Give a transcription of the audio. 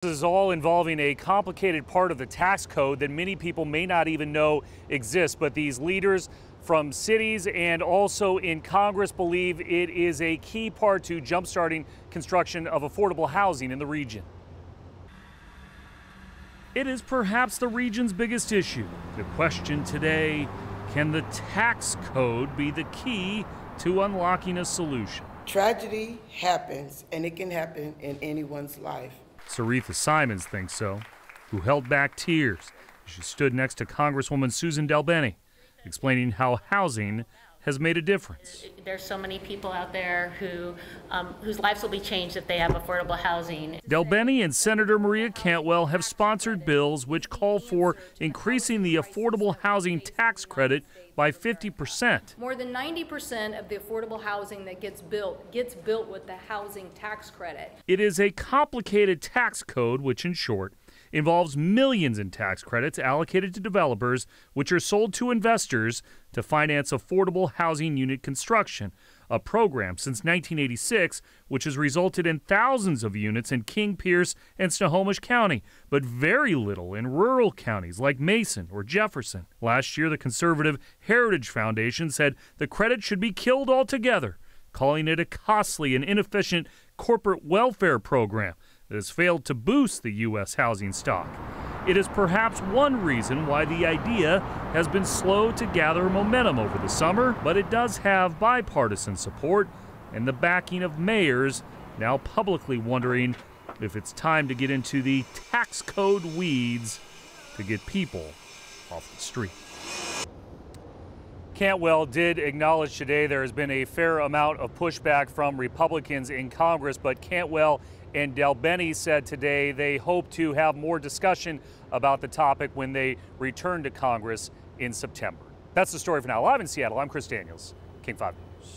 This is all involving a complicated part of the tax code that many people may not even know exists, but these leaders from cities and also in Congress believe it is a key part to jumpstarting construction of affordable housing in the region. It is perhaps the region's biggest issue. The question today, can the tax code be the key to unlocking a solution? Tragedy happens, and it can happen in anyone's life. Saritha Simons thinks so, who held back tears as she stood next to Congresswoman Susan DelBene, explaining how housing has made a difference. There's so many people out there whose lives will be changed if they have affordable housing. DelBene and Senator Maria Cantwell have sponsored bills which call for increasing the affordable housing tax credit by 50%. More than 90% of the affordable housing that gets built with the housing tax credit. It is a complicated tax code which, in short, involves millions in tax credits allocated to developers which are sold to investors to finance affordable housing unit construction, a program since 1986 which has resulted in thousands of units in King, Pierce, and Snohomish County, but very little in rural counties like Mason or Jefferson. Last year, the conservative Heritage Foundation said the credit should be killed altogether, calling it a costly and inefficient corporate welfare program that has failed to boost the U.S. housing stock. It is perhaps one reason why the idea has been slow to gather momentum over the summer, but it does have bipartisan support and the backing of mayors now publicly wondering if it's time to get into the tax code weeds to get people off the street. Cantwell did acknowledge today there has been a fair amount of pushback from Republicans in Congress, but Cantwell and DelBene said today they hope to have more discussion about the topic when they return to Congress in September. That's the story for now. Live in Seattle, I'm Chris Daniels, King 5 News.